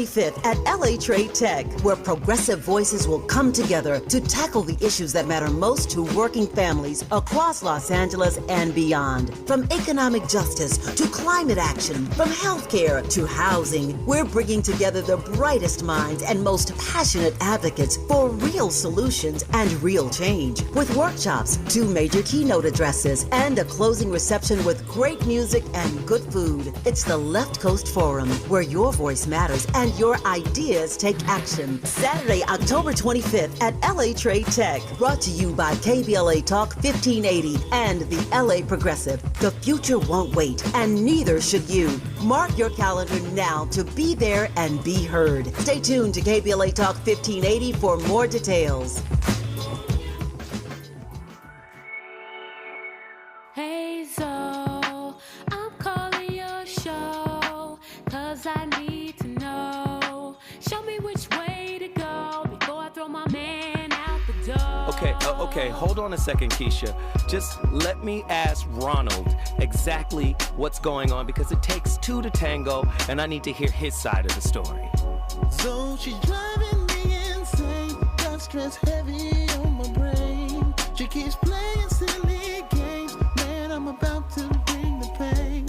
25th at LA Trade Tech, where progressive voices will come together to tackle the issues that matter most to working families across Los Angeles and beyond. From economic justice to climate action, from healthcare to housing, we're bringing together the brightest minds and most passionate advocates for real solutions and real change. With workshops, 2 major keynote addresses, and a closing reception with great music and good food. It's the Left Coast Forum, where your voice matters and your ideas take action. Saturday, October 25th at LA Trade Tech. Brought to you by KBLA Talk 1580 and the LA Progressive. The future won't wait, and neither should you. Mark your calendar now to be there and be heard. Stay tuned to KBLA Talk 1580 for more details. Hey, so I'm calling your show, 'cause I need to know. Show me which way to go before I throw my man out the door. Okay, hold on a second, Keisha. Just let me ask Ronald exactly what's going on, because it takes 2 to tango, and I need to hear his side of the story. So she's driving me insane, got stress heavy on my brain. She keeps playing silly games, man, I'm about to bring the pain.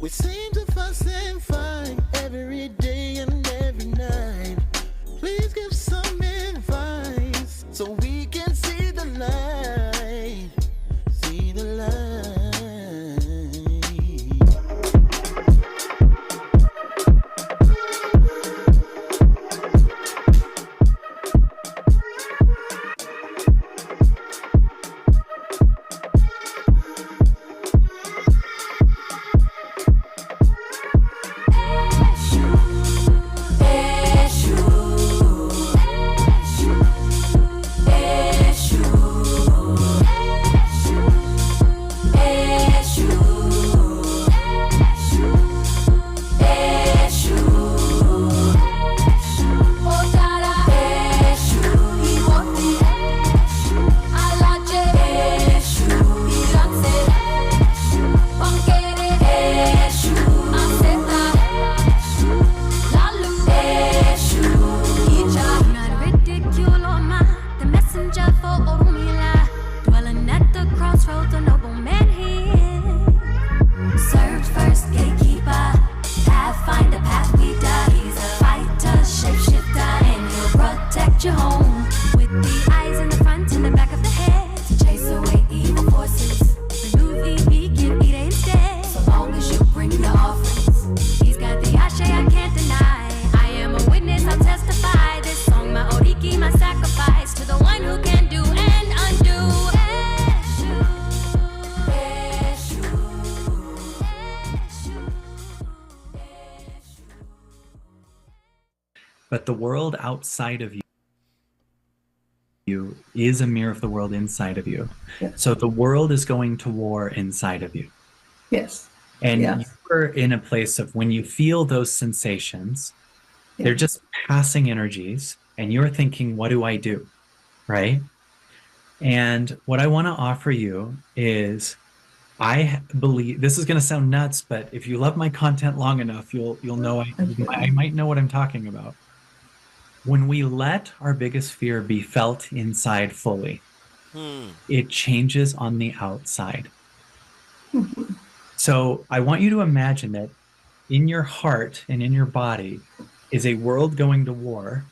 We seem to fuss and fight every day and every night. Please give some advice so we can see the light, see the light. But the world outside of you is a mirror of the world inside of you. Yes. So the world is going to war inside of you. Yes. And Yes. you're in a place of when you feel those sensations, they're just passing energies, and you're thinking, what do I do? Right? And what I want to offer you is, I believe, this is going to sound nuts, but if you love my content long enough, you'll know I might know what I'm talking about. When we let our biggest fear be felt inside fully, it changes on the outside. So I want you to imagine that in your heart and in your body is a world going to war,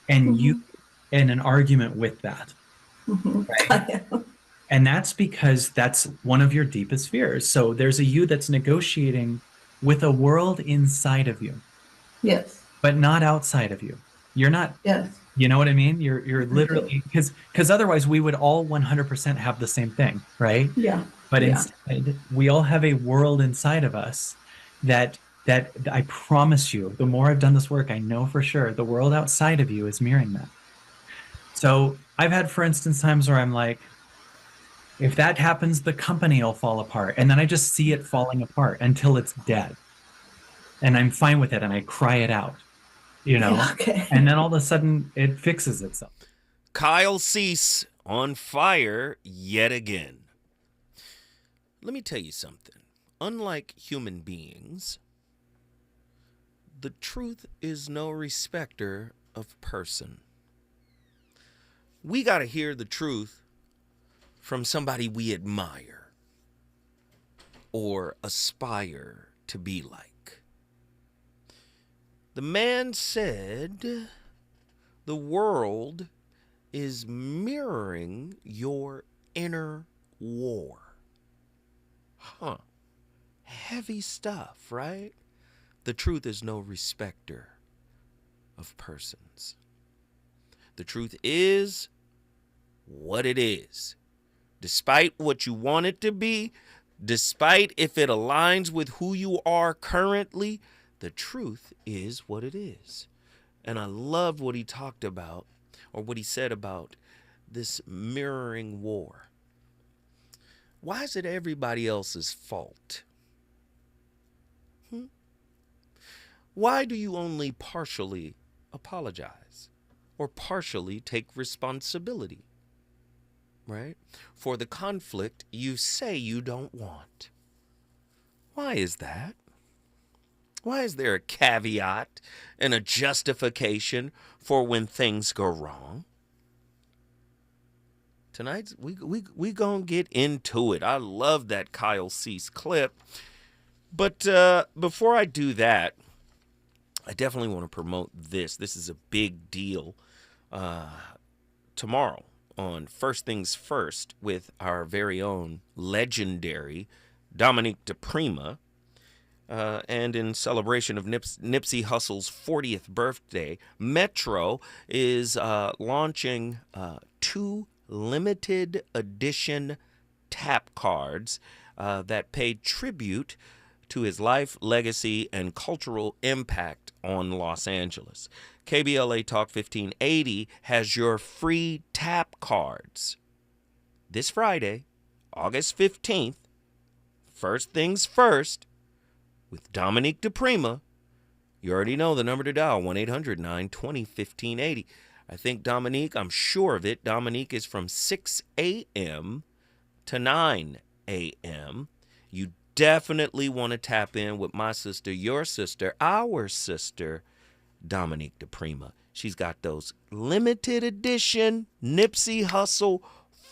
and you in an argument with that. Right? And that's because that's one of your deepest fears. So there's a you that's negotiating with a world inside of you. Yes. But not outside of you. You're not, Yes. you know what I mean? You're literally, because otherwise we would all 100% have the same thing, right? Yeah. But instead, we all have a world inside of us that I promise you, the more I've done this work, I know for sure the world outside of you is mirroring that. So I've had, for instance, times where I'm like, if that happens, the company will fall apart. And then I just see it falling apart until it's dead. And I'm fine with it, and I cry it out, you know? Yeah, okay. And then all of a sudden it fixes itself. Kyle Cease on fire yet again. Let me tell you something. Unlike human beings, The truth is no respecter of person. We got to hear the truth from somebody we admire or aspire to be like. The man said the world is mirroring your inner war. Huh. Heavy stuff, right? The truth is no respecter of persons. The truth is what it is. Despite what you want it to be, despite if it aligns with who you are currently, the truth is what it is. And I love what he talked about, or what he said about this mirroring war. Why is it everybody else's fault? Why do you only partially apologize or partially take responsibility, right, for the conflict you say you don't want? Why is that? Why is there a caveat and a justification for when things go wrong? Tonight, we gonna get into it. I love that Kyle Cease clip. But before I do that, I definitely want to promote this. This is a big deal tomorrow on First Things First with our very own legendary Dominique DePrima. And in celebration of Nipsey Hussle's 40th birthday, Metro is launching 2 limited edition tap cards that pay tribute to his life, legacy, and cultural impact on Los Angeles. KBLA Talk 1580 has your free tap cards this Friday, August 15th, First Things First, with Dominique DePrima. You already know the number to dial, 1-800-920-1580. I think Dominique, I'm sure of it, Dominique is from 6 a.m. to 9 a.m. You definitely want to tap in with my sister, your sister, our sister, Dominique DePrima. She's got those limited edition Nipsey Hussle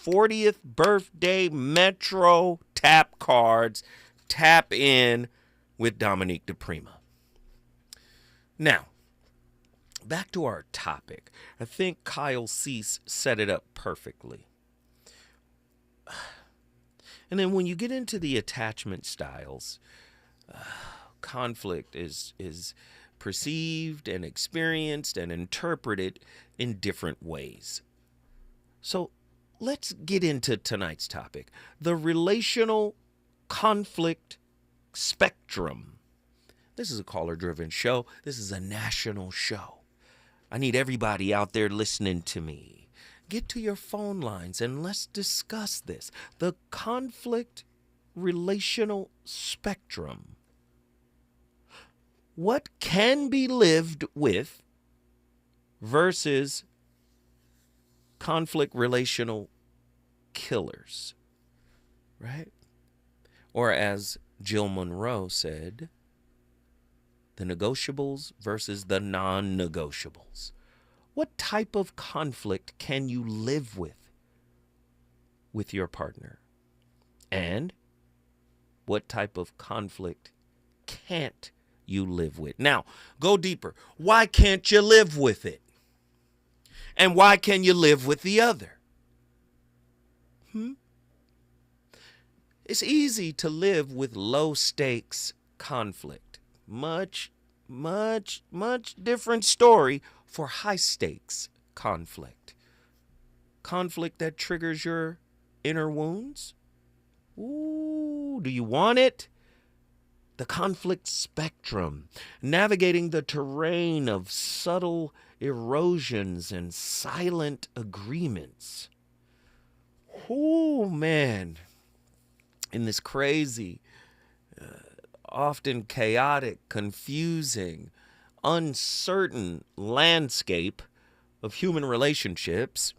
40th birthday Metro tap cards. Tap in with Dominique DePrima. Now, back to our topic. I think Kyle Cease set it up perfectly. And then when you get into the attachment styles, conflict is perceived and experienced and interpreted in different ways. So let's get into tonight's topic, the relational conflict spectrum. This is a caller-driven show. This is a national show. I need everybody out there listening to me. Get to your phone lines and let's discuss this. The conflict relational spectrum. What can be lived with versus conflict relational killers, right? Or as Jill Monroe said, the negotiables versus the non-negotiables. What type of conflict can you live with your partner? And what type of conflict can't you live with? Now, go deeper. Why can't you live with it? And why can you live with the other? It's easy to live with low stakes conflict. Much different story for high stakes conflict. Conflict that triggers your inner wounds. Ooh, do you want it? The conflict spectrum, navigating the terrain of subtle erosions and silent agreements. Oh man, in this crazy, often chaotic, confusing, uncertain landscape of human relationships,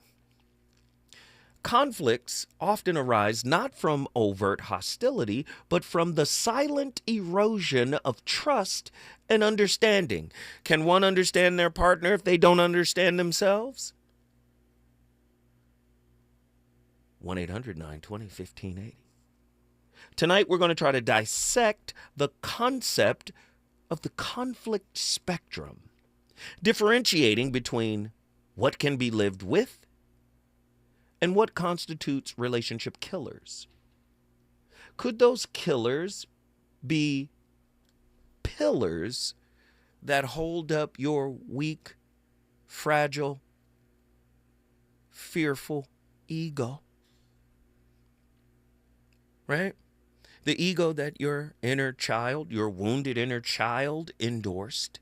Conflicts often arise not from overt hostility, but from the silent erosion of trust and understanding. Can one understand their partner if they don't understand themselves? 1-800-920-1580. Tonight, we're going to try to dissect the concept of the conflict spectrum, differentiating between what can be lived with and what constitutes relationship killers. Could those killers be pillars that hold up your weak, fragile, fearful ego? Right? The ego that your inner child, your wounded inner child, endorsed.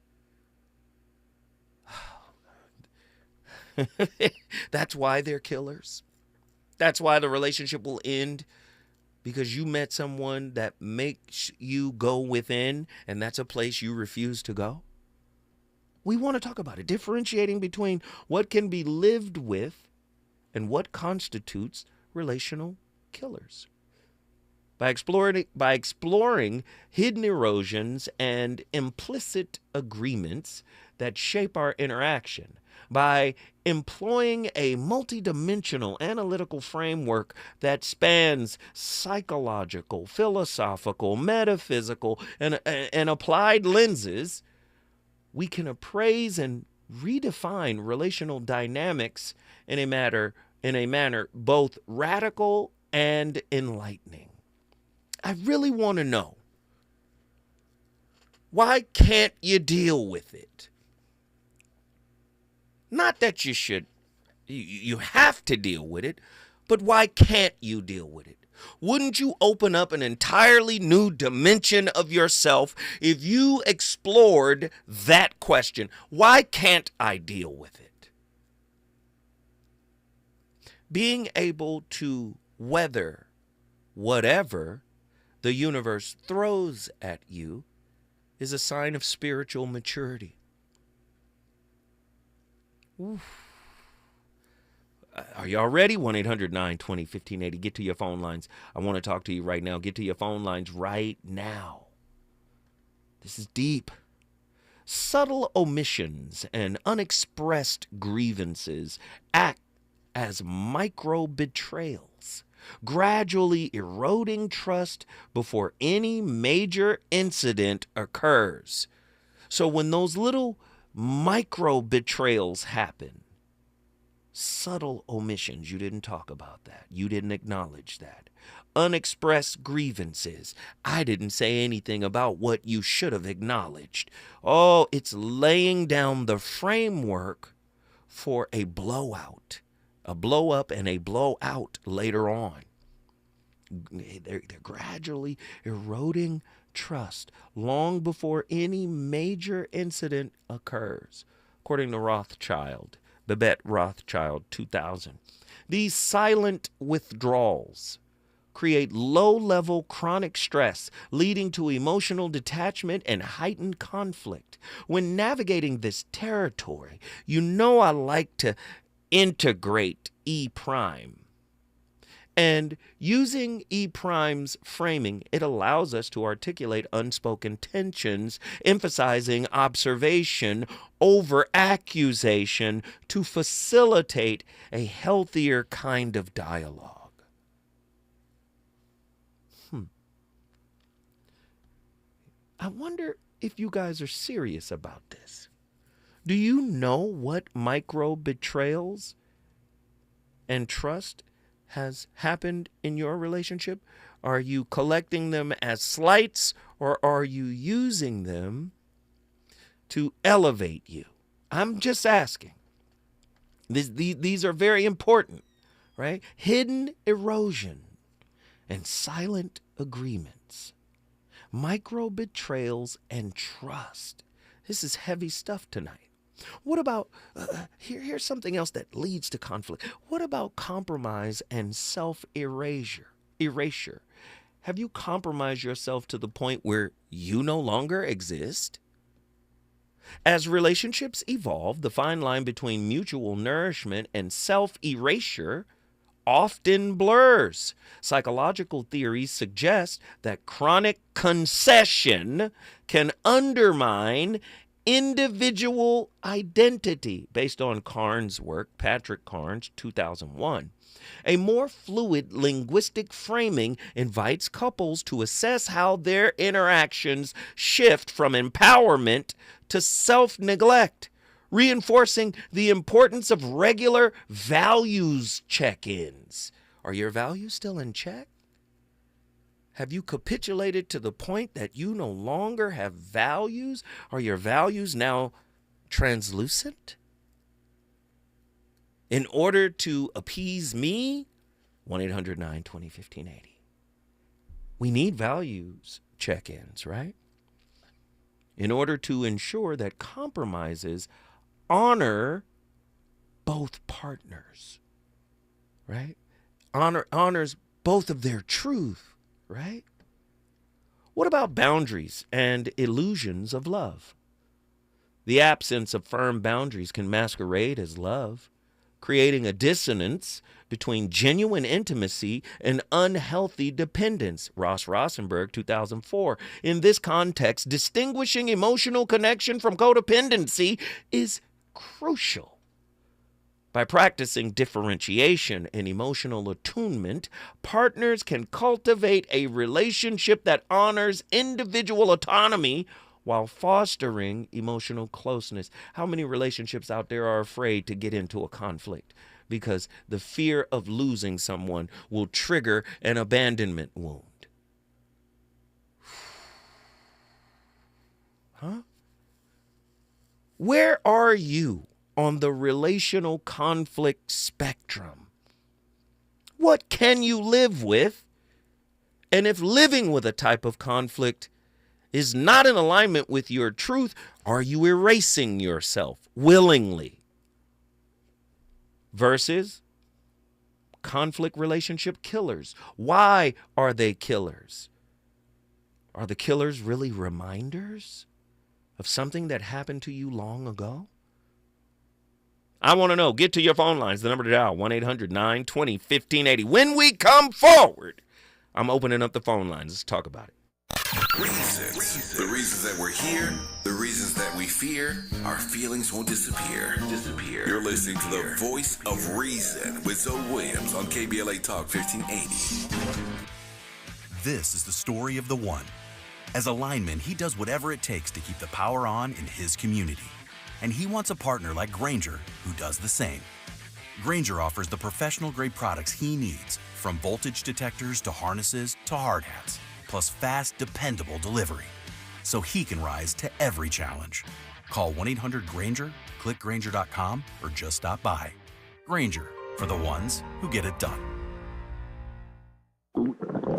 That's why they're killers. That's why the relationship will end, because you met someone that makes you go within, and that's a place you refuse to go. We want to talk about it, differentiating between what can be lived with and what constitutes relational killers. By exploring hidden erosions and implicit agreements that shape our interaction, by employing a multidimensional analytical framework that spans psychological, philosophical, metaphysical, and applied lenses, we can appraise and redefine relational dynamics in a manner both radical and enlightening. I really want to know, why can't you deal with it? Not that you should, you have to deal with it, but why can't you deal with it? Wouldn't you open up an entirely new dimension of yourself if you explored that question? Why can't I deal with it? Being able to weather whatever the universe throws at you is a sign of spiritual maturity. Oof. Are y'all ready? 1-800-920-1580. Get to your phone lines. I want to talk to you right now. Get to your phone lines right now. This is deep. Subtle omissions and unexpressed grievances act as micro betrayals, gradually eroding trust before any major incident occurs. So when those little micro betrayals happen, subtle omissions, you didn't talk about that, you didn't acknowledge that, unexpressed grievances, I didn't say anything about what you should have acknowledged. Oh, it's laying down the framework for a blowout, a blow up and a blowout later on. They're gradually eroding trust long before any major incident occurs, according to Babette Rothschild, 2000. These silent withdrawals create low-level chronic stress, leading to emotional detachment and heightened conflict. When navigating this territory, you know I like to integrate E prime. And using E prime's framing, it allows us to articulate unspoken tensions, emphasizing observation over accusation to facilitate a healthier kind of dialogue. I wonder if you guys are serious about this. Do you know what micro betrayals and trust has happened in your relationship? Are you collecting them as slights, or are you using them to elevate you? I'm just asking. These are very important, right? Hidden erosion and silent agreements, micro betrayals and trust. This is heavy stuff tonight. What about, here's something else that leads to conflict. What about compromise and self-erasure? Have you compromised yourself to the point where you no longer exist? As relationships evolve, the fine line between mutual nourishment and self-erasure often blurs. Psychological theories suggest that chronic concession can undermine individual identity, based on Carnes' work, Patrick Carnes, 2001. A more fluid linguistic framing invites couples to assess how their interactions shift from empowerment to self-neglect, reinforcing the importance of regular values check-ins. Are your values still in check? Have you capitulated to the point that you no longer have values? Are your values now translucent? In order to appease me, 1-800-920-1580. We need values check-ins, right? In order to ensure that compromises honor both partners, right? Honors both of their truth, right? What about boundaries and illusions of love? The absence of firm boundaries can masquerade as love, creating a dissonance between genuine intimacy and unhealthy dependence. Ross Rosenberg, 2004. In this context, distinguishing emotional connection from codependency is crucial. By practicing differentiation and emotional attunement, partners can cultivate a relationship that honors individual autonomy while fostering emotional closeness. How many relationships out there are afraid to get into a conflict because the fear of losing someone will trigger an abandonment wound? Huh? Where are you on the relational conflict spectrum? What can you live with? And if living with a type of conflict is not in alignment with your truth, are you erasing yourself willingly? Versus conflict relationship killers. Why are they killers? Are the killers really reminders of something that happened to you long ago? I want to know. Get to your phone lines. The number to dial, 1-800-920-1580. When we come forward, I'm opening up the phone lines. Let's talk about it. Reasons. The reasons that we're here, the reasons that we fear, our feelings won't disappear. You're listening to the voice of reason with Zoe Williams on KBLA Talk 1580. This is the story of the one. As a lineman, he does whatever it takes to keep the power on in his community. And he wants a partner like Grainger who does the same. Grainger offers the professional-grade products he needs, from voltage detectors to harnesses to hard hats, plus fast, dependable delivery, so he can rise to every challenge. Call 1-800-GRAINGER, click Grainger.com, or just stop by. Grainger, for the ones who get it done.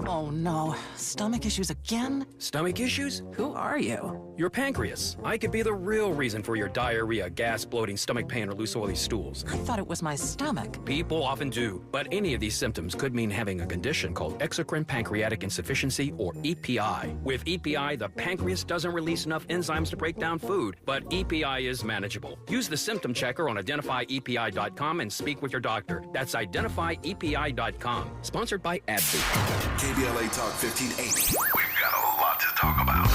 Oh no, stomach issues again? Stomach issues? Who are you? Your pancreas. I could be the real reason for your diarrhea, gas, bloating, stomach pain, or loose oily stools. I thought it was my stomach. People often do, but any of these symptoms could mean having a condition called exocrine pancreatic insufficiency, or EPI. With EPI, the pancreas doesn't release enough enzymes to break down food, but EPI is manageable. Use the symptom checker on identifyepi.com and speak with your doctor. That's identifyepi.com. Sponsored by AbbVie. KBLA Talk 1580. We've got a lot to talk about.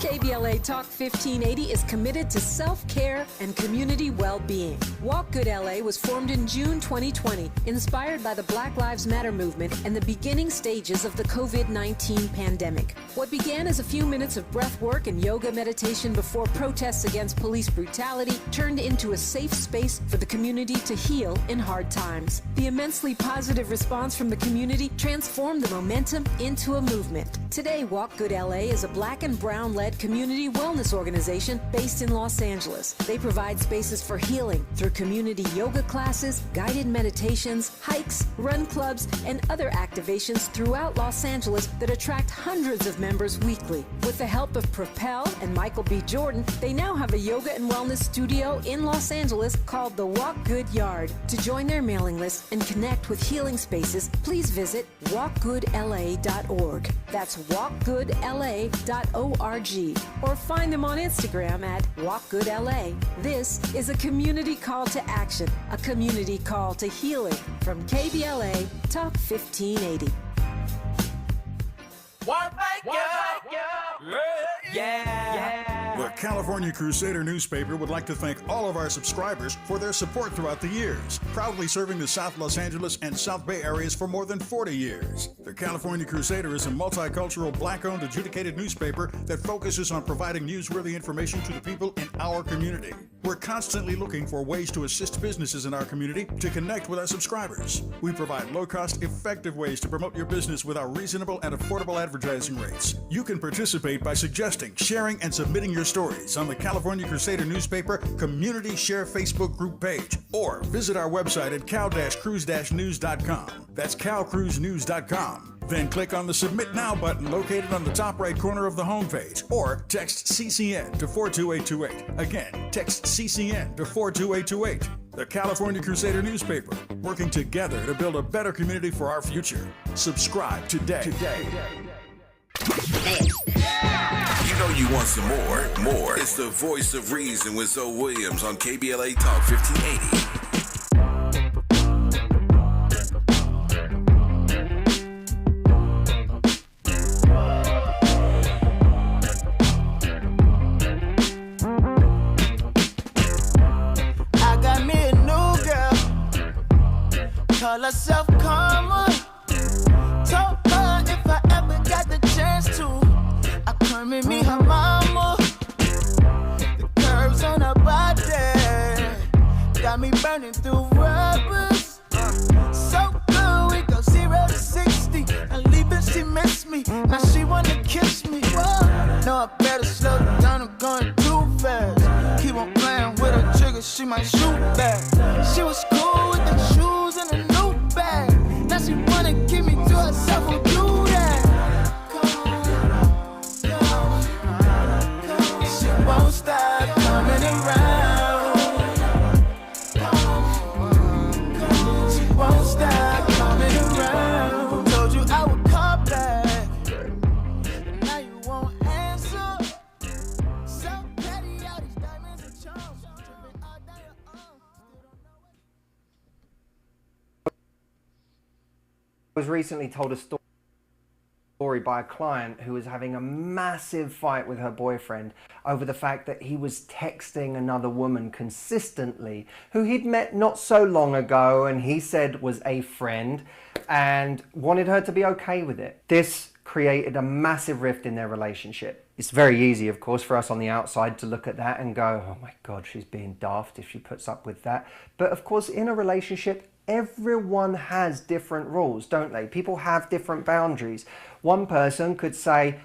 KBLA Talk 1580 is committed to self-care and community well-being. Walk Good LA was formed in June 2020, inspired by the Black Lives Matter movement and the beginning stages of the COVID-19 pandemic. What began as a few minutes of breath work and yoga meditation before protests against police brutality turned into a safe space for the community to heal in hard times. The immensely positive response from the community transformed the momentum into a movement. Today, Walk Good LA is a Black and brown-led community wellness organization based in Los Angeles. They provide spaces for healing through community yoga classes, guided meditations, hikes, run clubs, and other activations throughout Los Angeles that attract hundreds of members weekly. With the help of Propel and Michael B. Jordan, they now have a yoga and wellness studio in Los Angeles called the Walk Good Yard. To join their mailing list and connect with healing spaces, please visit walkgoodla.org. That's walkgoodla.org. or find them on Instagram at Walk Good LA. This is a community call to action, a community call to healing from KBLA Talk 1580. The California Crusader newspaper would like to thank all of our subscribers for their support throughout the years, proudly serving the South Los Angeles and South Bay areas for more than 40 years. The California Crusader is a multicultural, black-owned, adjudicated newspaper that focuses on providing newsworthy information to the people in our community. We're constantly looking for ways to assist businesses in our community to connect with our subscribers. We provide low-cost, effective ways to promote your business with our reasonable and affordable advertising rates. You can participate by suggesting, sharing, and submitting your stories on the California Crusader newspaper Community Share Facebook group page, or visit our website at cal-cruise-news.com. That's calcruisenews.com. Then click on the Submit Now button located on the top right corner of the homepage, or text CCN to 42828. Again, text CCN to 42828. The California Crusader newspaper, working together to build a better community for our future. Subscribe today. You know you want some more. It's the voice of reason with Zoe Williams on KBLA Talk 1580. I got me a new girl, call herself Karma. Told her if I ever got the chance to, I come and meet her mama. The curves on her body got me burning through rubbers. So good, we go 0 to 60. And leaving, she missed me. Now she wanna kiss me. Whoa. No, I better slow down, I'm going too fast. Keep on playing with her trigger, she might shoot back. She was cool with the shoes and a new bag. Now she wanna keep me to herself, won't do that. She won't stop coming around. She won't stop coming around. Told you I would call back, and now you won't answer. So petty, all these diamonds and charms. Tripping all day long. Was recently told a story by a client who was having a massive fight with her boyfriend over the fact that he was texting another woman consistently who he'd met not so long ago, and he said was a friend, and wanted her to be okay with it. This created a massive rift in their relationship. It's very easy, of course, for us on the outside to look at that and go, oh my God, she's being daft if she puts up with that. But of course, in a relationship, everyone has different rules, don't they? People have different boundaries. One person could say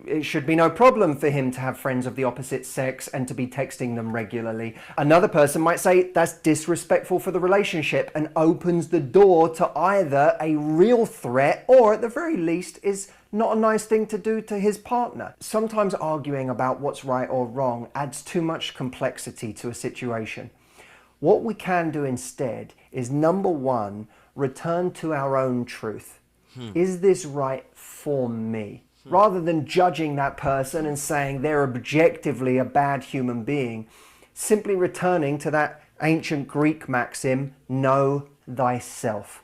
it should be no problem for him to have friends of the opposite sex and to be texting them regularly. Another person might say that's disrespectful for the relationship and opens the door to either a real threat or at the very least is not a nice thing to do to his partner. Sometimes arguing about what's right or wrong adds too much complexity to a situation. What we can do instead is, number one, return to our own truth. Is this right for me? Rather than judging that person and saying they're objectively a bad human being, simply returning to that ancient Greek maxim, know thyself.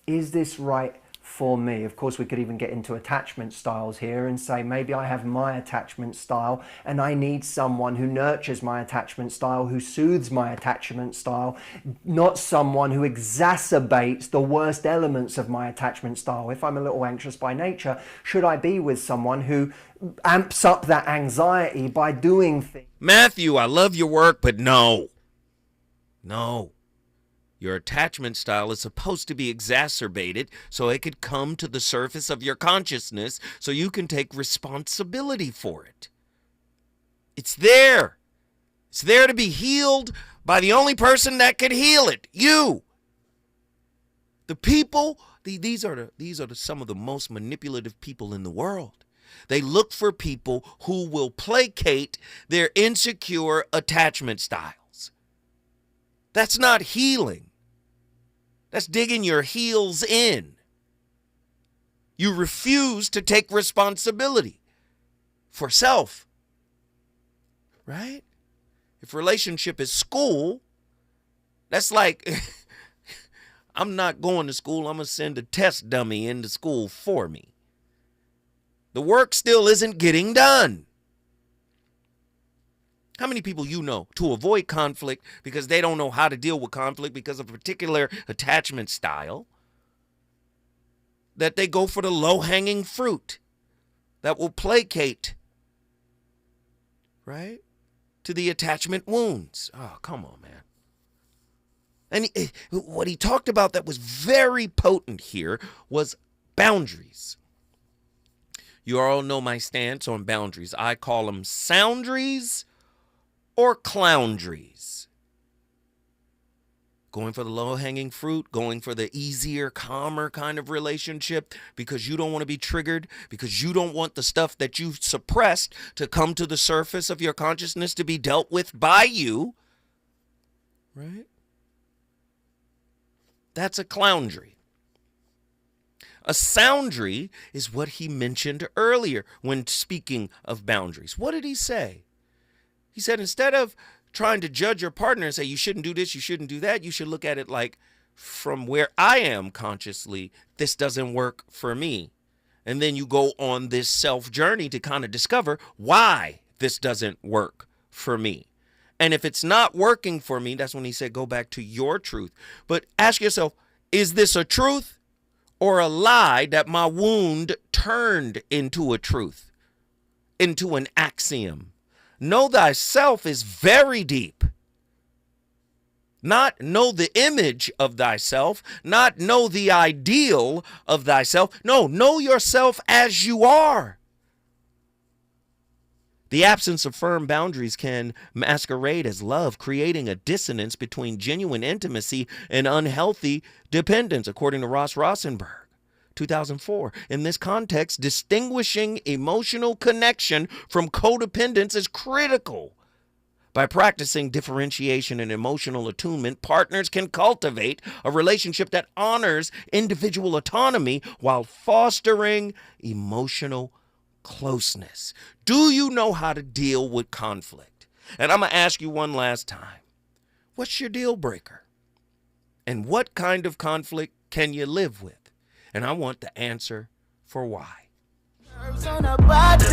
Is this right for me? Of course, we could even get into attachment styles here and say maybe I have my attachment style and I need someone who nurtures my attachment style, who soothes my attachment style, not someone who exacerbates the worst elements of my attachment style. If I'm a little anxious by nature, should I be with someone who amps up that anxiety by doing things? Matthew, I love your work, but no. Your attachment style is supposed to be exacerbated so it could come to the surface of your consciousness so you can take responsibility for it. It's there. It's there to be healed by the only person that can heal it, you. The people, these are some of the most manipulative people in the world. They look for people who will placate their insecure attachment styles. That's not healing. That's digging your heels in. You refuse to take responsibility for self, right? If relationship is school, that's like, I'm not going to school. I'm going to send a test dummy into school for me. The work still isn't getting done. How many people you know to avoid conflict because they don't know how to deal with conflict because of a particular attachment style, that they go for the low-hanging fruit that will placate, right, to the attachment wounds? Oh, come on, man. And what he talked about that was very potent here was boundaries. You all know my stance on boundaries. I call them soundries or cloundries. Going for the low-hanging fruit, going for the easier, calmer kind of relationship because you don't want to be triggered, because you don't want the stuff that you've suppressed to come to the surface of your consciousness to be dealt with by you, right? That's a cloundry. A soundry is what he mentioned earlier when speaking of boundaries. What did he say? He said, instead of trying to judge your partner and say, you shouldn't do this, you shouldn't do that, you should look at it like, from where I am consciously, this doesn't work for me. And then you go on this self journey to kind of discover why this doesn't work for me. And if it's not working for me, that's when he said, go back to your truth. But ask yourself, is this a truth or a lie that my wound turned into a truth, into an axiom? Know thyself is very deep. Not know the image of thyself, not know the ideal of thyself. No, know yourself as you are. The absence of firm boundaries can masquerade as love, creating a dissonance between genuine intimacy and unhealthy dependence, according to Ross Rosenberg, 2004. In this context, distinguishing emotional connection from codependence is critical. By practicing differentiation and emotional attunement, partners can cultivate a relationship that honors individual autonomy while fostering emotional closeness. Do you know how to deal with conflict? And I'm going to ask you one last time. What's your deal breaker? And what kind of conflict can you live with? And I want the answer for why. On her body,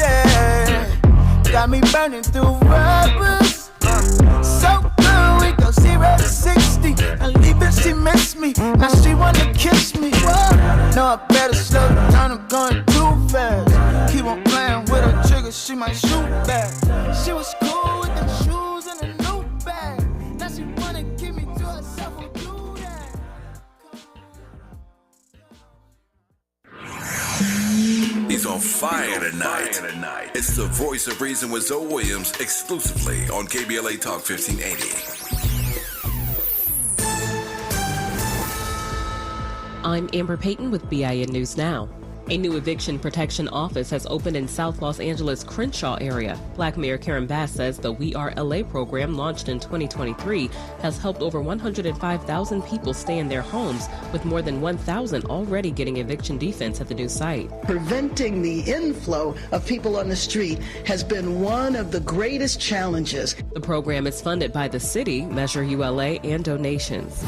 got me burning through rubbers. So good, we go 0 to 60. And leave it, she miss me. Now she wanna kiss me. Whoa. No, I better slow down, I'm going too fast. Keep on playing with her trigger, she might shoot back. She was cool with the shoes and a new bag. Now she wanna give me to herself, won't do that. He's on fire tonight. It's the Voice of Reason with Zoe Williams, exclusively on KBLA Talk 1580. I'm Amber Payton with BIN News Now. A new eviction protection office has opened in South Los Angeles' Crenshaw area. Black Mayor Karen Bass says the We Are LA program, launched in 2023, has helped over 105,000 people stay in their homes, with more than 1,000 already getting eviction defense at the new site. Preventing the inflow of people on the street has been one of the greatest challenges. The program is funded by the city, Measure ULA, and donations.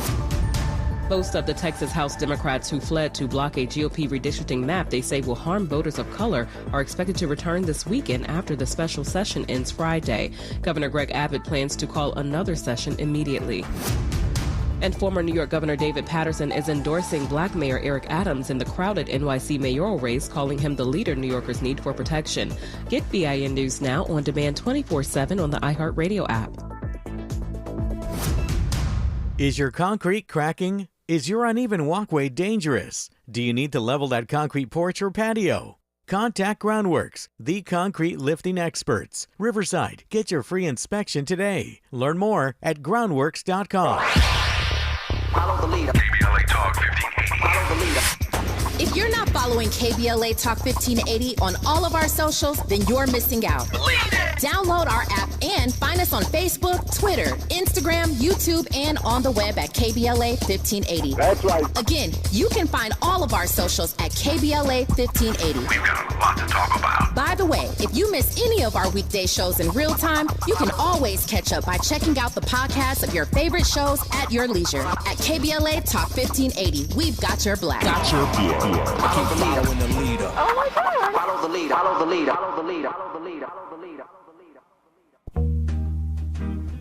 Most of the Texas House Democrats who fled to block a GOP redistricting map they say will harm voters of color are expected to return this weekend after the special session ends Friday. Governor Greg Abbott plans to call another session immediately. And former New York Governor David Paterson is endorsing Black Mayor Eric Adams in the crowded NYC mayoral race, calling him the leader New Yorkers need for protection. Get BIN News Now on demand 24/7 on the iHeartRadio app. Is your concrete cracking? Is your uneven walkway dangerous? Do you need to level that concrete porch or patio? Contact Groundworks, the concrete lifting experts. Riverside, get your free inspection today. Learn more at groundworks.com. Follow the leader. KBLA Talk 1580. Follow the leader. If you're not following KBLA Talk 1580 on all of our socials, then you're missing out. Download our app and find us on Facebook, Twitter, Instagram, YouTube, and on the web at KBLA 1580. That's right. Again, you can find all of our socials at KBLA 1580. We've got a lot to talk about. By the way, if you miss any of our weekday shows in real time, you can always catch up by checking out the podcasts of your favorite shows at your leisure. At KBLA Talk 1580, we've got your black. Follow the leader in the leader. Oh my God. Follow the leader. Follow the leader. Follow the leader. Follow the leader. Follow the leader.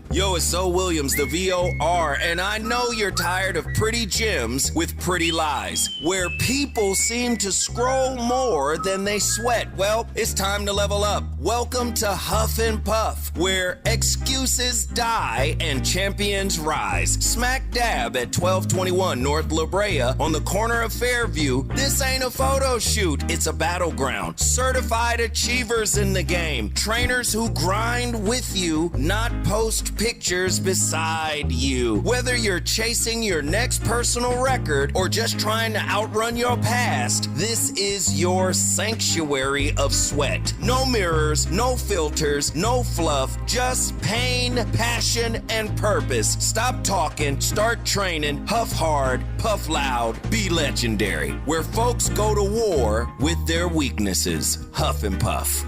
Yo, it's Zoe Williams, the VOR, and I know you're tired of pretty gems with pretty lies, where people seem to scroll more than they sweat. Well, it's time to level up. Welcome to Huff and Puff, where excuses die and champions rise. Smack dab at 1221 North La Brea on the corner of Fairview. This ain't a photo shoot, it's a battleground. Certified achievers in the game. Trainers who grind with you, not post pictures beside you. Whether you're chasing your next personal record or just trying to outrun your past, this is your sanctuary of sweat. No mirrors, no filters, no fluff, just pain, passion, and purpose. Stop talking, start training, huff hard, puff loud, be legendary. Where folks go to war with their weaknesses. Huff and Puff.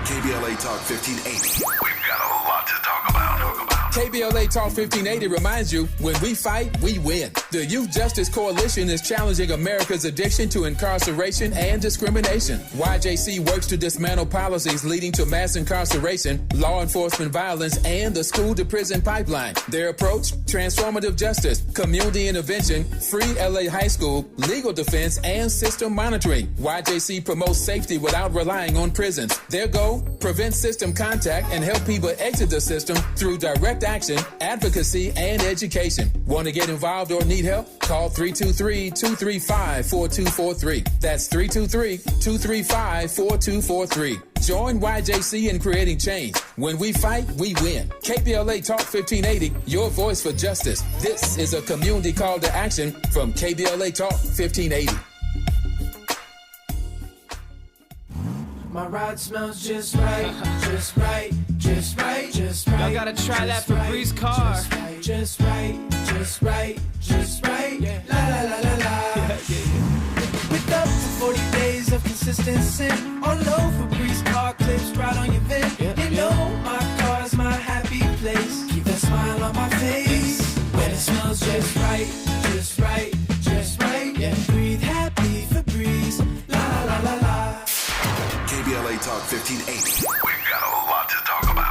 KBLA Talk 1580. We've got a lot to talk about. KBLA Talk 1580 reminds you, when we fight, we win. The Youth Justice Coalition is challenging America's addiction to incarceration and discrimination. YJC works to dismantle policies leading to mass incarceration, law enforcement violence, and the school-to-prison pipeline. Their approach, transformative justice, community intervention, free LA high school, legal defense, and system monitoring. YJC promotes safety without relying on prisons. Their goal, prevent system contact and help people exit the system through direct action, advocacy, and education. Want to get involved or need help? Call 323-235-4243. That's 323-235-4243. Join YJC in creating change. When we fight, we win. KBLA Talk 1580, your voice for justice. This is a community call to action from KBLA Talk 1580. My ride smells just right, just right, just right, just right. Y'all gotta try that Febreze car. Just right, just right, just right. Yeah. La la la la la. Picked up for 40 days of consistency. On low Febreze car clips right on your vent. You know my car's my happy place. Keep that smile on my face. When it smells just right, just right, just right. Yeah. Breathe happy Febreze. La la la la la. KBLA Talk 1580. We've got a lot to talk about.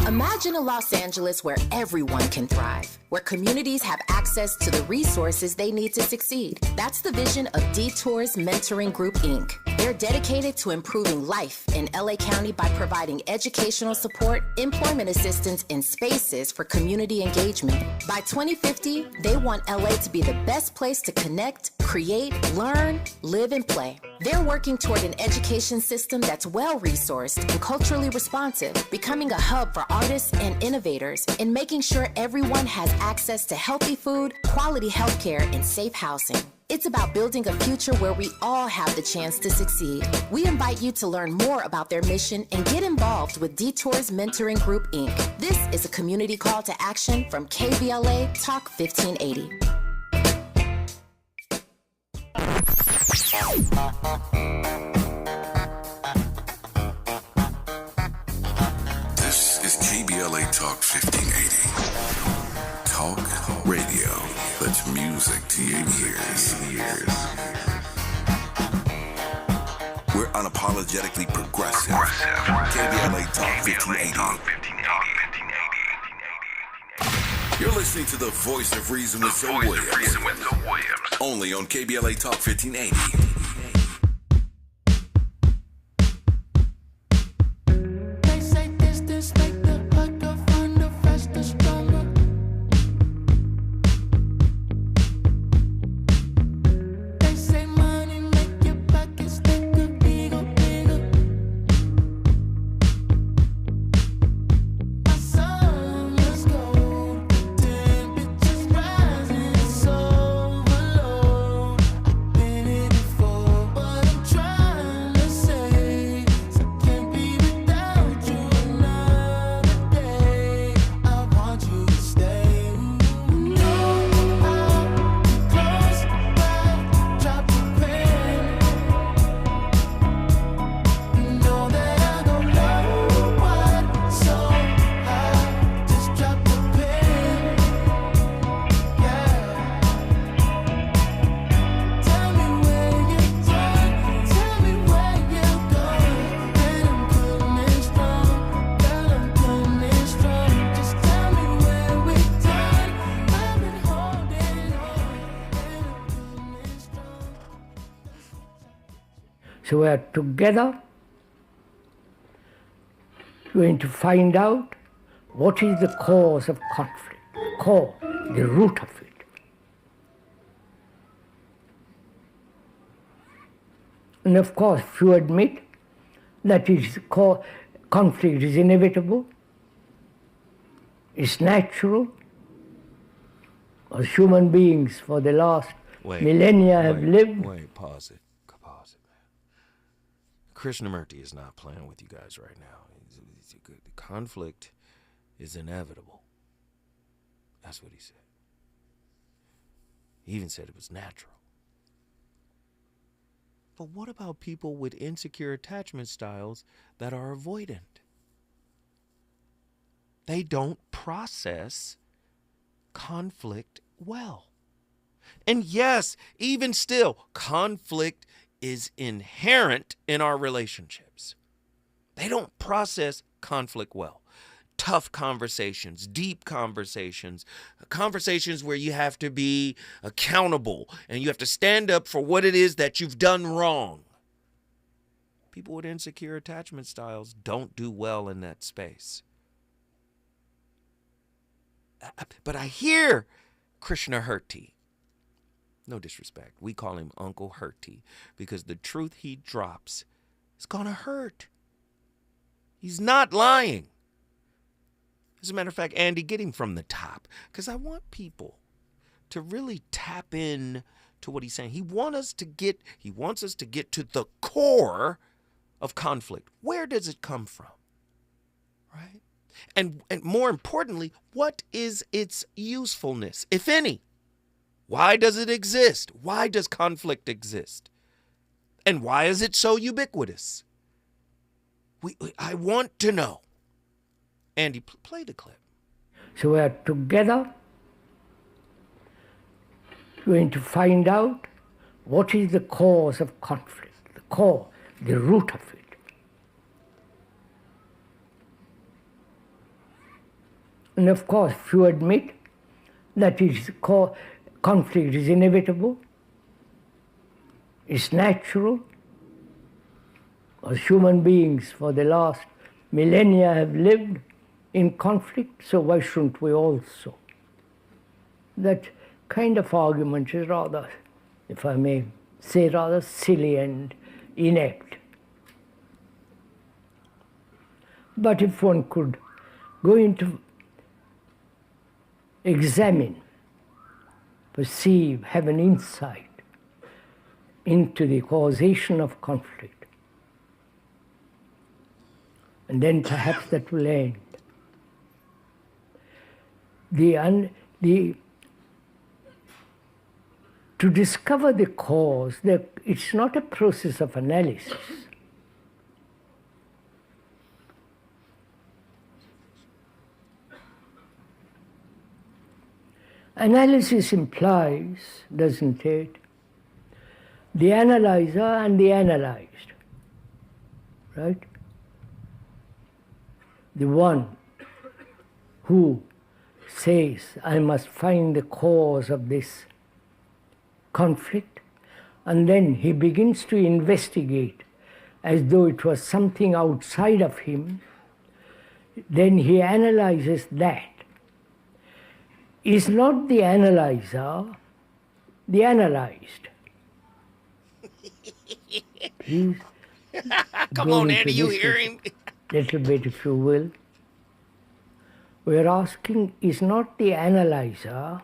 Imagine a Los Angeles where everyone can thrive, where communities have access to the resources they need to succeed. That's the vision of Detours Mentoring Group, Inc. They're dedicated to improving life in LA County by providing educational support, employment assistance, and spaces for community engagement. By 2050, they want LA to be the best place to connect, create, learn, live, and play. They're working toward an education system that's well-resourced and culturally responsive, becoming a hub for artists and innovators, and making sure everyone has access to healthy food, quality healthcare, and safe housing. It's about building a future where we all have the chance to succeed. We invite you to learn more about their mission and get involved with Detours Mentoring Group, Inc. This is a community call to action from KBLA Talk 1580. This is KBLA Talk 1580. Talk radio that's music to your ears. We're unapologetically progressive. KBLA Talk 1580. You're listening to the voice of reason with Zoe Williams. Only on KBLA Talk 1580. So So we are together going to find out what is the cause of conflict, the core, the root of it. And of course, if you admit that conflict is inevitable, it's natural, as human beings for the last millennia have lived. Wait, pause it, man. Krishnamurti is not playing with you guys right now. Conflict is inevitable. That's what he said. He even said it was natural. But what about people with insecure attachment styles that are avoidant? They don't process conflict well. And yes, even still, conflict is inherent in our relationships. They don't process conflict well. Tough conversations, deep conversations, conversations where you have to be accountable and you have to stand up for what it is that you've done wrong. People with insecure attachment styles don't do well in that space. But I hear Krishna Hurti. No disrespect. We call him Uncle Hurti because the truth he drops is going to hurt. He's not lying. As a matter of fact, Andy, get him from the top because I want people to really tap in to what he's saying. He wants us to get to the core of conflict. Where does it come from? Right? And more importantly, what is its usefulness, if any? Why does it exist? Why does conflict exist? And why is it so ubiquitous? I want to know. Andy, play the clip. So we are together going to find out what is the cause of conflict, the core, the root of it. And of course, if you admit that conflict is inevitable, it's natural, as human beings for the last millennia have lived in conflict, so why shouldn't we also? That kind of argument is rather, if I may say, rather silly and inept. But if one could go into examine, perceive, have an insight into the causation of conflict, and then perhaps that will end. To discover the cause, it's not a process of analysis. Analysis implies, doesn't it, the analyzer and the analyzed, right? The one who says, I must find the cause of this conflict, and then he begins to investigate as though it was something outside of him, then he analyzes that. Is not the analyzer the analyzed? Please. Come on, Andy, you hear him? Little bit, if you will. We're asking, is not the analyzer,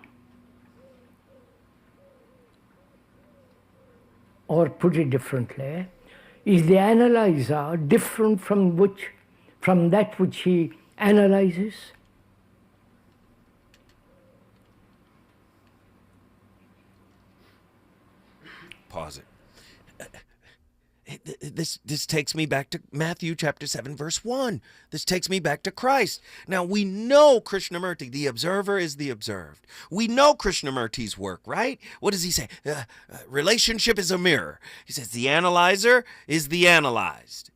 or put it differently, is the analyzer different from that which he analyzes? Pause it. This takes me back to Matthew chapter 7, verse 1. This takes me back to Christ. Now, we know Krishnamurti, the observer is the observed. We know Krishnamurti's work, right? What does he say? Relationship is a mirror. He says the analyzer is the analyzed.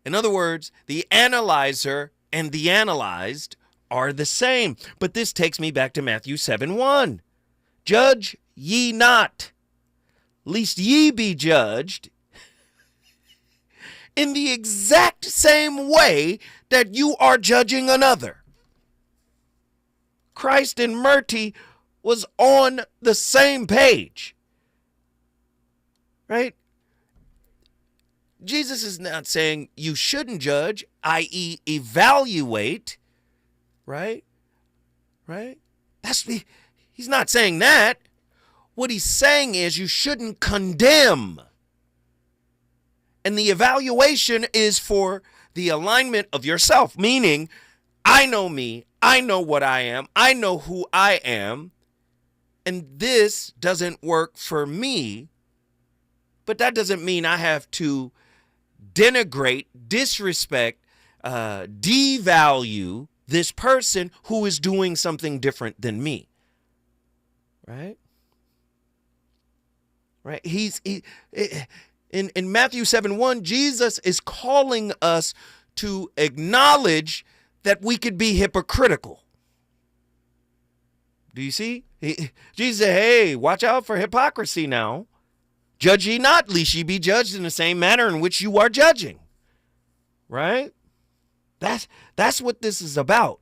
In other words, the analyzer and the analyzed are the same. But this takes me back to Matthew 7:1. Judge ye not, lest ye be judged. in the exact same way that you are judging another. Christ and Murty was on the same page. Right? Jesus is not saying you shouldn't judge, i.e. evaluate, right? Right? He's not saying that. What he's saying is you shouldn't condemn. And the evaluation is for the alignment of yourself, meaning I know me, I know what I am, I know who I am, and this doesn't work for me, but that doesn't mean I have to denigrate, disrespect, devalue this person who is doing something different than me. Right? Right? In Matthew 7:1, Jesus is calling us to acknowledge that we could be hypocritical. Do you see? Jesus said, hey, watch out for hypocrisy now. Judge ye not, lest ye be judged in the same manner in which you are judging. Right? That's what this is about.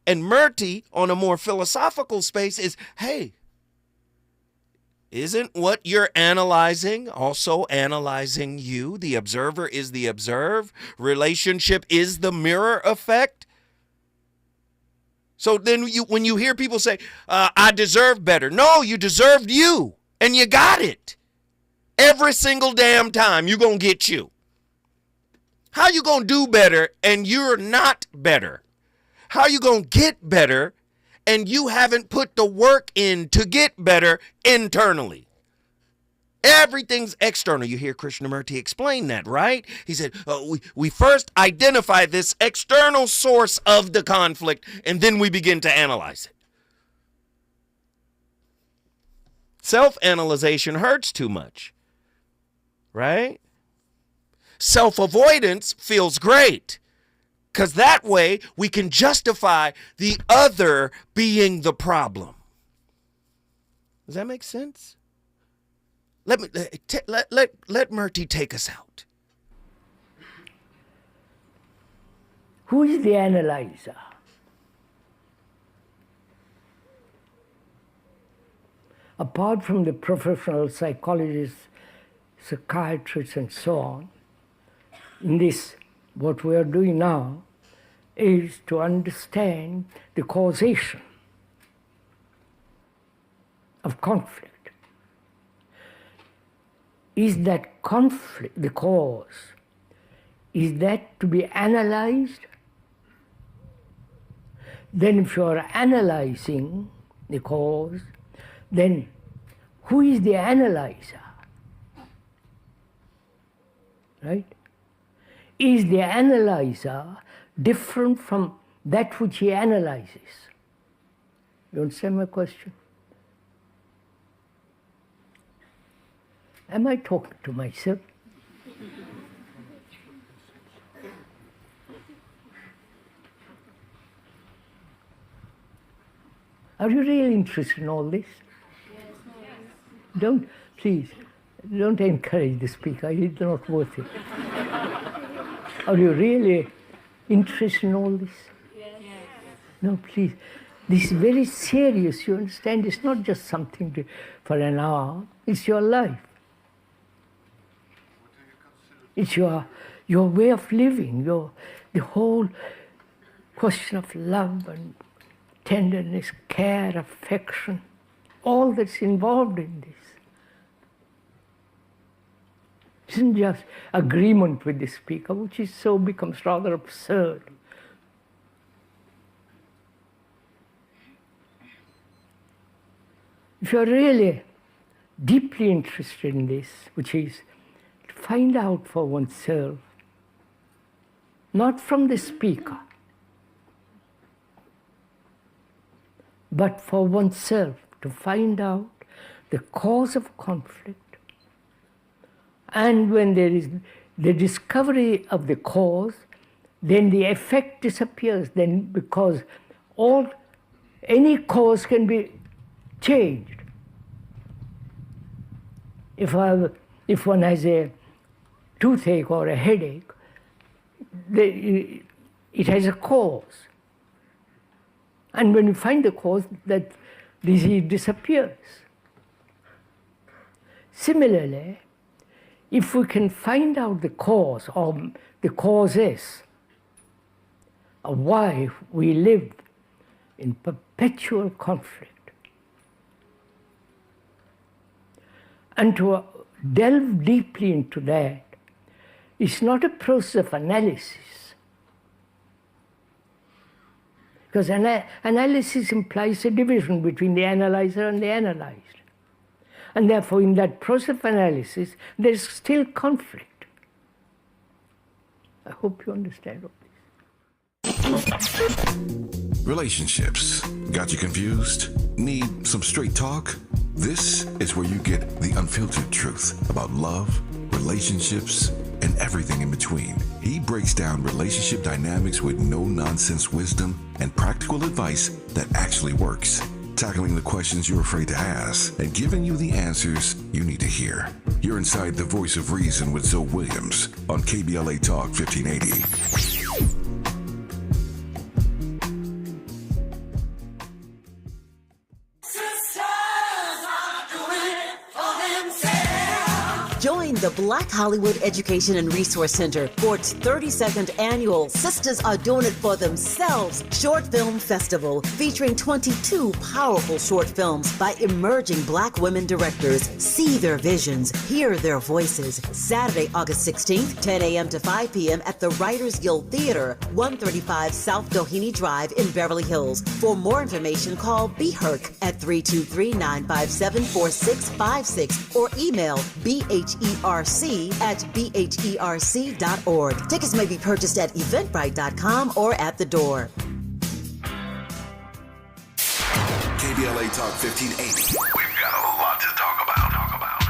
And Murty, on a more philosophical space, is, hey, isn't what you're analyzing also analyzing you? The observer is the observed. Relationship is the mirror effect. So then when you hear people say, I deserve better. No, you deserved you. And you got it. Every single damn time you're going to get you. How you going to do better and you're not better? How you going to get better and you haven't put the work in to get better internally? Everything's external. You hear Krishnamurti explain that, right? He said, we first identify this external source of the conflict, and then we begin to analyze it. Self-analyzation hurts too much, right? Self-avoidance feels great, because that way we can justify the other being the problem. Does that make sense? Let Murty take us out. Who is the analyzer? Apart from the professional psychologists, psychiatrists, and so on, in this, what we are doing now is to understand the causation of conflict. Is that conflict, the cause, is that to be analyzed? Then if you are analyzing the cause, then who is the analyzer? Right? Is the analyzer different from that which he analyzes? You understand my question? Am I talking to myself? Are you really interested in all this? Yes. Please, don't encourage the speaker. It's not worth it. Are you really interested in all this? Yes. No, please. This is very serious, you understand? It's not just something for an hour. It's your life. It's your way of living, the whole question of love and tenderness, care, affection, all that's involved in this. It isn't just agreement with the speaker, which is so becomes rather absurd. If you're really deeply interested in this, which is to find out for oneself, not from the speaker, but for oneself, to find out the cause of conflict. And when there is the discovery of the cause, then the effect disappears. Then because any cause can be changed. If one has to toothache or a headache, it has a cause. And when you find the cause, that disease disappears. Similarly, if we can find out the cause or the causes of why we live in perpetual conflict, and to delve deeply into that, it's not a process of analysis, because analysis implies a division between the analyzer and the analyzed. And therefore, in that process of analysis, there's still conflict. I hope you understand all this. Relationships. Got you confused? Need some straight talk? This is where you get the unfiltered truth about love, relationships, and everything in between. He breaks down relationship dynamics with no-nonsense wisdom and practical advice that actually works. Tackling the questions you're afraid to ask and giving you the answers you need to hear. You're inside the Voice of Reason with Zoe Williams on KBLA Talk 1580. Join the Black Hollywood Education and Resource Center for its 32nd annual Sisters Are Doing It For Themselves Short Film Festival, featuring 22 powerful short films by emerging Black women directors. See their visions, hear their voices. Saturday, August 16th, 10 a.m. to 5 p.m. at the Writers Guild Theater, 135 South Doheny Drive in Beverly Hills. For more information, call BHERC at 323-957-4656 or email BHERC@bherc.org. Tickets may be purchased at eventbrite.com or at the door. KBLA Talk 1580. We've got a lot to talk about.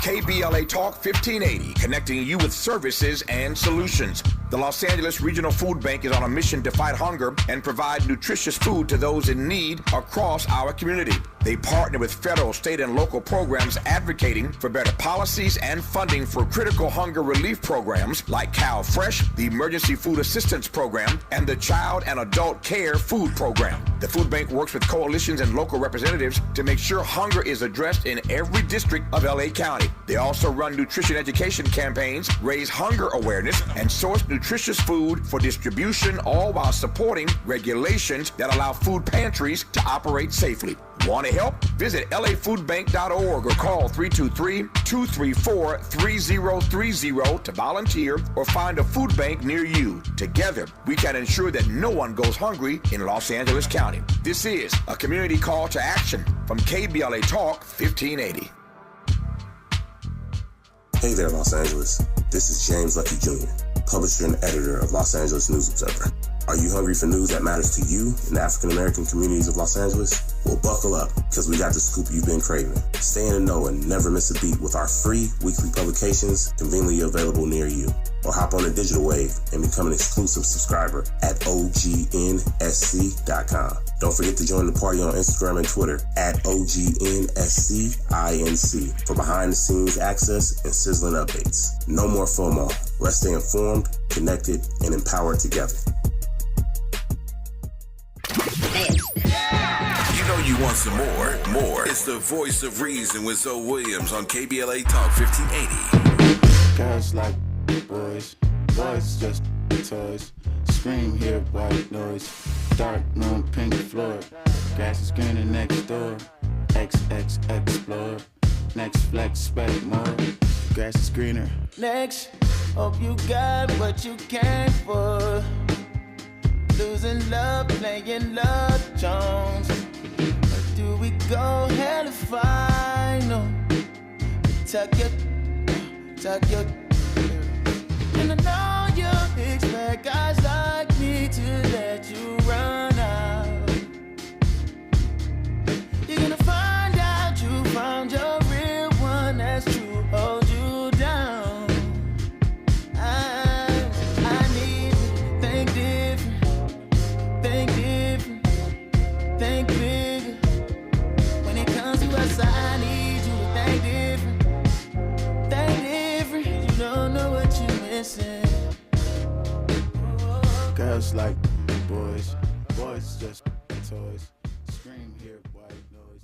KBLA Talk 1580, connecting you with services and solutions. The Los Angeles Regional Food Bank is on a mission to fight hunger and provide nutritious food to those in need across our community. They partner with federal, state, and local programs advocating for better policies and funding for critical hunger relief programs like Cal Fresh, the Emergency Food Assistance Program, and the Child and Adult Care Food Program. The food bank works with coalitions and local representatives to make sure hunger is addressed in every district of LA County. They also run nutrition education campaigns, raise hunger awareness, and source nutritious food for distribution, all while supporting regulations that allow food pantries to operate safely. Want to help? Visit lafoodbank.org or call 323-234-3030 to volunteer or find a food bank near you. Together, we can ensure that no one goes hungry in Los Angeles County. This is a community call to action from KBLA Talk 1580. Hey there, Los Angeles. This is James Lucky Jr., publisher and editor of Los Angeles News Observer. Are you hungry for news that matters to you in the African-American communities of Los Angeles? Well, buckle up, because we got the scoop you've been craving. Stay in the know and never miss a beat with our free weekly publications conveniently available near you. Or hop on the digital wave and become an exclusive subscriber at OGNSC.com. Don't forget to join the party on Instagram and Twitter at OGNSCINC for behind-the-scenes access and sizzling updates. No more FOMO. Let's stay informed, connected, and empowered together. You know you want some more. It's the Voice of Reason with Zoe Williams on KBLA Talk 1580. Girls like boys, boys just toys. Scream, hear white noise. Dark room, pink floor. Grass is greener next door. XX explore. Next flex, spec more. Grass is greener. Next, hope you got what you came for. Losing love, playing Love Jones. Or do we go hell if I know? Tuck your. And I know you expect guys like me to let you run out. You're gonna find out you found your real one that's true, hold you down. I need to think different. Think different, think bigger. When it comes to us, I need you to think different. Think different, you don't know what you're missing. Lights just toys. Scream, hear white noise.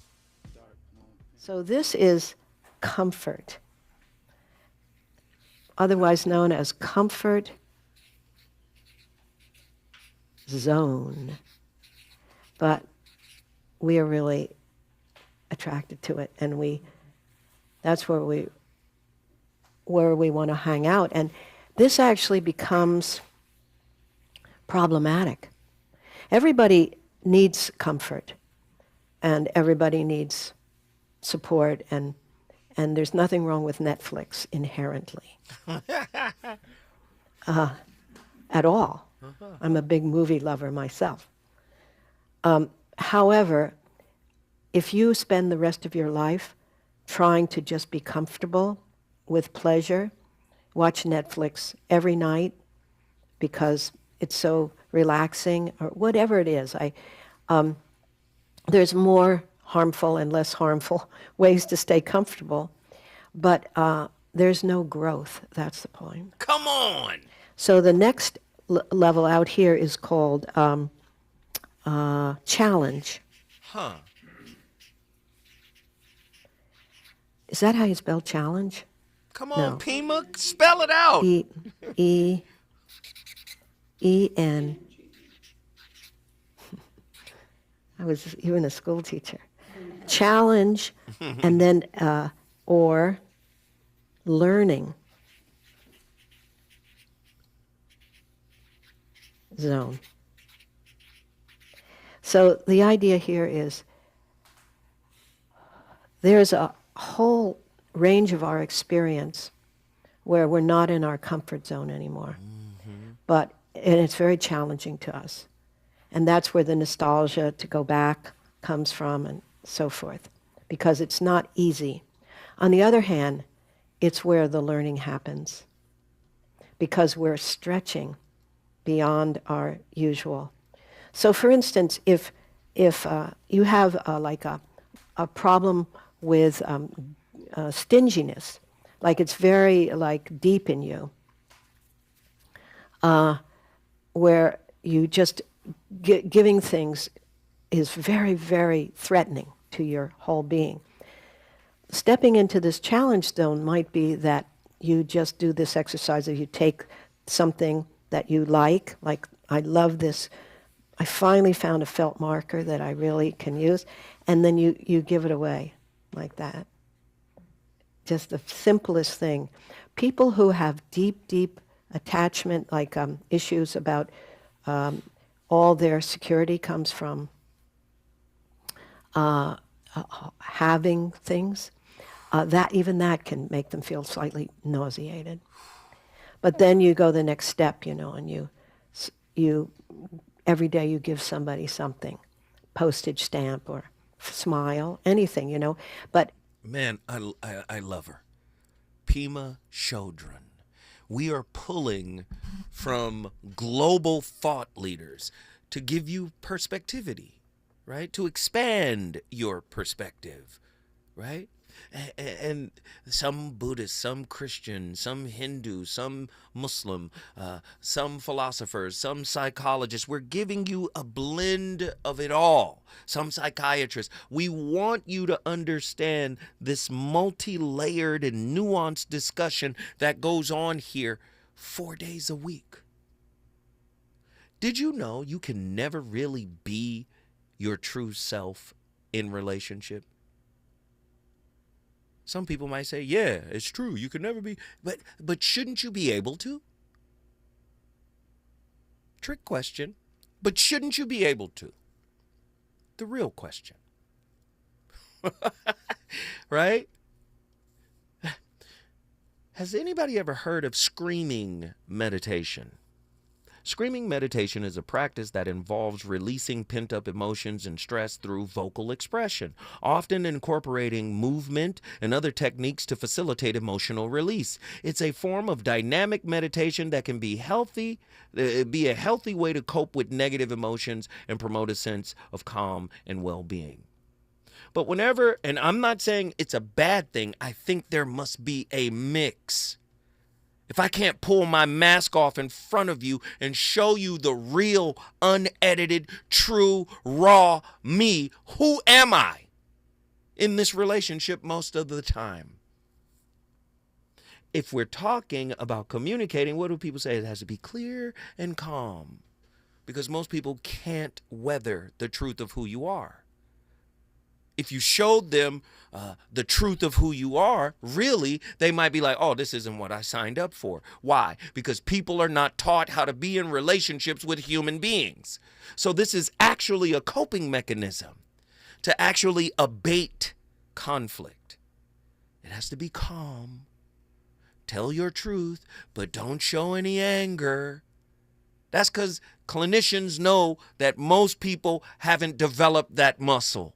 Dark moon. So this is comfort, otherwise known as comfort zone. But we are really attracted to it, and that's where we want to hang out. And this actually becomes problematic. Everybody needs comfort, and everybody needs support, and there's nothing wrong with Netflix inherently at all. I'm a big movie lover myself. However, if you spend the rest of your life trying to just be comfortable with pleasure, watch Netflix every night because it's so relaxing, or whatever it is, there's more harmful and less harmful ways to stay comfortable, but there's no growth. That's the point. Come on! So the next level out here is called challenge. Huh. Is that how you spell challenge? Come on, Pima, spell it out. E-N. I was even a school teacher. Challenge, and then or learning zone. So the idea here is there's a whole range of our experience where we're not in our comfort zone anymore. And it's very challenging to us. And that's where the nostalgia to go back comes from, and so forth, because it's not easy. On the other hand, it's where the learning happens, because we're stretching beyond our usual. So for instance, if you have a problem with stinginess, like it's very deep in you, where you just giving things is very, very threatening to your whole being. Stepping into this challenge zone might be that you just do this exercise, or you take something that you like I love this, I finally found a felt marker that I really can use, and then you give it away like that. Just the simplest thing. People who have deep, deep attachment, issues about all their security comes from having things, that can make them feel slightly nauseated. But then you go the next step, and you every day you give somebody something, postage stamp or smile, anything, But man, I love her, Pima Chodron. We are pulling from global thought leaders to give you perspectivity, right? To expand your perspective, right? And some Buddhist, some Christian, some Hindu, some Muslim, some philosophers, some psychologists. We're giving you a blend of it all. Some psychiatrists. We want you to understand this multi-layered and nuanced discussion that goes on here 4 days a week. Did you know you can never really be your true self in relationship? Some people might say, yeah, it's true. You can never be. But shouldn't you be able to? Trick question. But shouldn't you be able to? The real question. Right? Has anybody ever heard of screaming meditation? Screaming meditation is a practice that involves releasing pent-up emotions and stress through vocal expression, often incorporating movement and other techniques to facilitate emotional release. It's a form of dynamic meditation that can be a healthy way to cope with negative emotions and promote a sense of calm and well-being. But whenever, and I'm not saying it's a bad thing, I think there must be a mix. if I can't pull my mask off in front of you and show you the real, unedited, true, raw me, who am I in this relationship most of the time? If we're talking about communicating, what do people say? It has to be clear and calm, because most people can't weather the truth of who you are. If you showed them the truth of who you are, really, they might be like, oh, this isn't what I signed up for. Why? Because people are not taught how to be in relationships with human beings. So this is actually a coping mechanism to actually abate conflict. It has to be calm. Tell your truth, but don't show any anger. That's because clinicians know that most people haven't developed that muscle.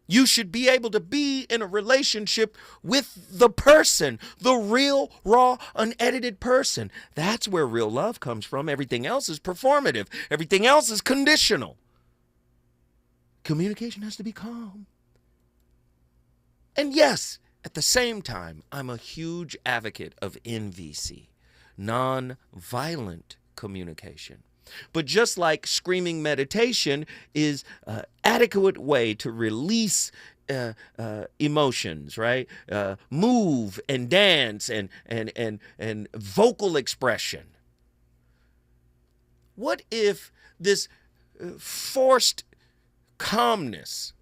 You should be able to be in a relationship with the person, the real, raw, unedited person. That's where real love comes from. Everything else is performative. Everything else is conditional. Communication has to be calm. And yes, at the same time, I'm a huge advocate of NVC, non-violent communication. But just like screaming meditation is an adequate way to release emotions, right? Move and dance and vocal expression. What if this forced calmness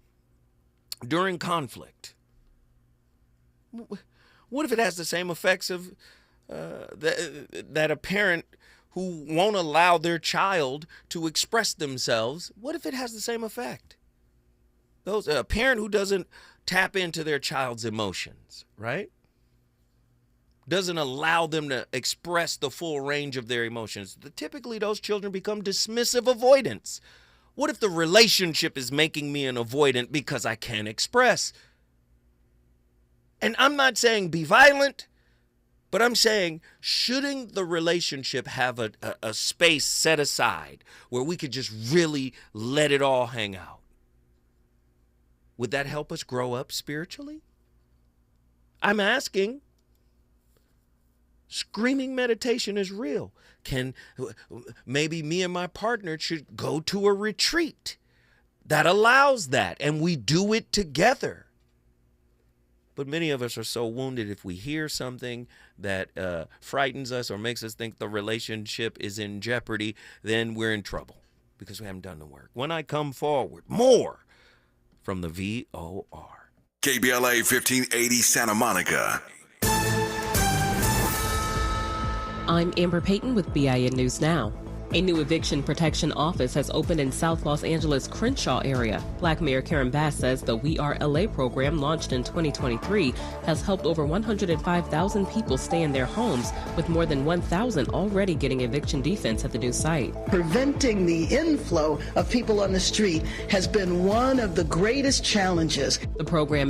during conflict, what if it has the same effects of that a parent who won't allow their child to express themselves? What if it has the same effect? A parent who doesn't tap into their child's emotions, right? Doesn't allow them to express the full range of their emotions. Typically, those children become dismissive avoidants. What if the relationship is making me an avoidant because I can't express? And I'm not saying be violent, but I'm saying, shouldn't the relationship have a space set aside where we could just really let it all hang out? Would that help us grow up spiritually? I'm asking. Screaming meditation is real. Maybe me and my partner should go to a retreat that allows that, and we do it together. But many of us are so wounded, if we hear something that frightens us or makes us think the relationship is in jeopardy, then we're in trouble because we haven't done the work. When I come forward, more from the VOR. KBLA 1580 Santa Monica. I'm Amber Payton with BIN News Now. A new eviction protection office has opened in South Los Angeles' Crenshaw area. Black Mayor Karen Bass says the We Are LA program, launched in 2023, has helped over 105,000 people stay in their homes, with more than 1,000 already getting eviction defense at the new site. Preventing the inflow of people on the street has been one of the greatest challenges. The program is